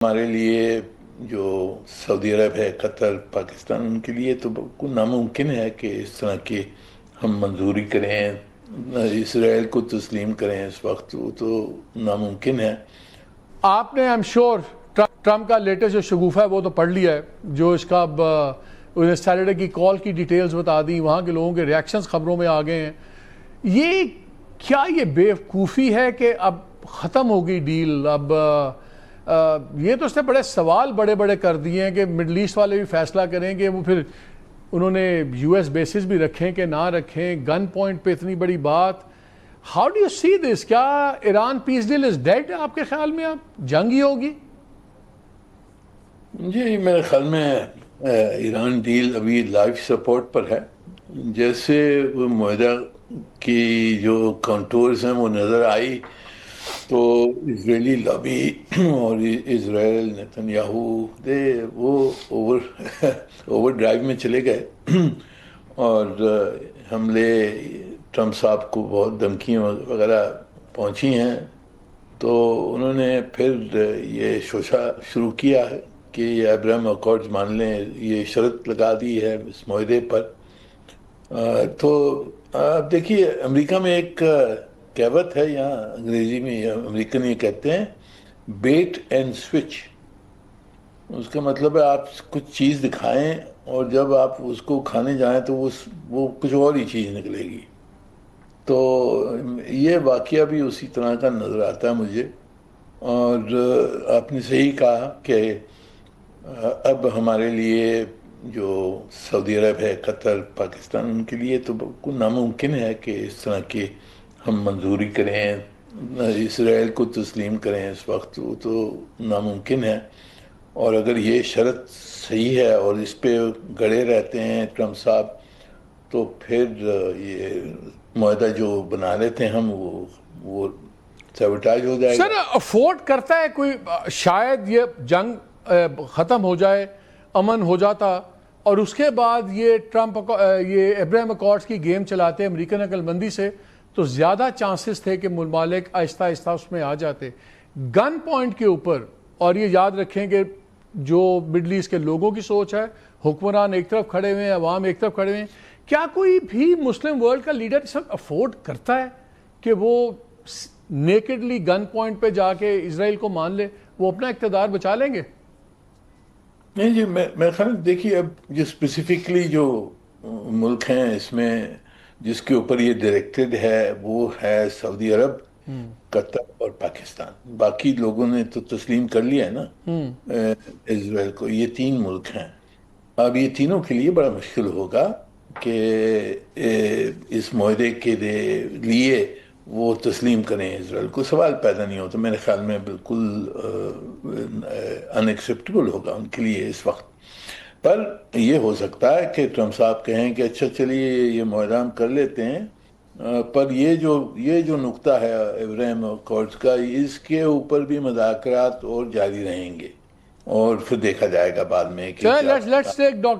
ہمارے لیے جو سعودی عرب ہے، قطر، پاکستان، ان کے لیے تو بالکل ناممکن ہے کہ اس طرح کی ہم منظوری کریں، اسرائیل کو تسلیم کریں اس وقت، وہ تو ناممکن ہے۔ آپ نے ایم شور ٹرمپ کا لیٹسٹ جو شگوفہ ہے وہ تو پڑھ لیا ہے، جو اس کا انہیں سیٹرڈے کی کال کی ڈیٹیلز بتا دی، وہاں کے لوگوں کے ریاکشنز خبروں میں آ گئے ہیں۔ یہ بیوقوفی ہے کہ اب ختم ہوگی ڈیل؟ اب یہ تو اس نے بڑے سوال بڑے کر دیے ہیں کہ مڈل ایسٹ والے بھی فیصلہ کریں کہ وہ پھر انہوں نے یو ایس بیسز بھی رکھیں کہ نہ رکھیں، گن پوائنٹ پہ اتنی بڑی بات۔ ہاؤ ڈو یو سی دس؟ کیا ایران پیس ڈیل از ڈیڈ آپ کے خیال میں؟ اب جنگ ہی ہوگی؟ جی، میرے خیال میں ایران ڈیل ابھی لائف سپورٹ پر ہے۔ جیسے وہ معاہدہ کی جو کانٹورز ہیں وہ نظر آئی تو اسرائیلی لابی اور اسرائیل نیتنیاہو وہ اوور ڈرائیو میں چلے گئے اور حملے ٹرمپ صاحب کو بہت دھمکیاں وغیرہ پہنچی ہیں، تو انہوں نے پھر یہ شوشہ شروع کیا ہے کہ یہ ابراہم اکارڈز مان لیں، یہ شرط لگا دی ہے اس معاہدے پر۔ تو اب دیکھیے، امریکہ میں ایک کہوت ہے، یہاں انگریزی میں امریکن یہ کہتے ہیں بیٹ اینڈ سوئچ۔ اس کا مطلب ہے آپ کچھ چیز دکھائیں اور جب آپ اس کو کھانے جائیں تو وہ کچھ اور ہی چیز نکلے گی۔ تو یہ واقعہ بھی اسی طرح کا نظر آتا ہے مجھے، اور آپ نے صحیح کہا کہ اب ہمارے لیے جو سعودی عرب ہے، قطر، پاکستان، ان کے لیے تو بالکل ناممکن ہے کہ اس طرح کی ہم منظوری کریں، اسرائیل کو تسلیم کریں اس وقت، وہ تو ناممکن ہے۔ اور اگر یہ شرط صحیح ہے اور اس پہ گڑے رہتے ہیں ٹرمپ صاحب، تو پھر یہ معاہدہ جو بنا لیتے ہیں ہم، وہ سیبوٹاج ہو جائے گا۔ سر، افورڈ کرتا ہے کوئی؟ شاید یہ جنگ ختم ہو جائے، امن ہو جاتا، اور اس کے بعد یہ ابراہم اکارڈز کی گیم چلاتے امریکن عقل مندی سے، تو زیادہ چانسز تھے کہ ممالک آہستہ آہستہ اس میں آ جاتے گن پوائنٹ کے اوپر۔ اور یہ یاد رکھیں کہ جو مڈل ایسٹ کے لوگوں کی سوچ ہے، حکمران ایک طرف کھڑے ہوئے ہیں، عوام ایک طرف کھڑے ہوئے ہیں، کیا کوئی بھی مسلم ورلڈ کا لیڈر اس وقت افورڈ کرتا ہے کہ وہ نیکڈلی گن پوائنٹ پہ جا کے اسرائیل کو مان لے؟ وہ اپنا اقتدار بچا لیں گے؟ نہیں جی، میں خیال دیکھیے، اب جو اسپیسیفکلی جو ملک ہیں اس میں جس کے اوپر یہ ڈائریکٹڈ ہے، وہ ہے سعودی عرب، قطر اور پاکستان۔ باقی لوگوں نے تو تسلیم کر لیا ہے نا اسرائیل کو۔ یہ 3 ملک ہیں۔ اب یہ تینوں کے لیے بڑا مشکل ہوگا کہ اس معاہدے کے لیے وہ تسلیم کریں اسرائیل کو۔ سوال پیدا نہیں ہوتا، میرے خیال میں بالکل ان ایکسیپٹیبل ہوگا ان کے لیے اس وقت۔ پر یہ ہو سکتا ہے کہ ٹرمپ صاحب کہیں کہ اچھا چلیے یہ معاہدہ ہم کر لیتے ہیں، پر یہ جو نقطہ ہے ابراہیم اکارڈز کا، اس کے اوپر بھی مذاکرات اور جاری رہیں گے، اور پھر دیکھا جائے گا بعد میں کہ لیٹس ٹیک ڈاکٹر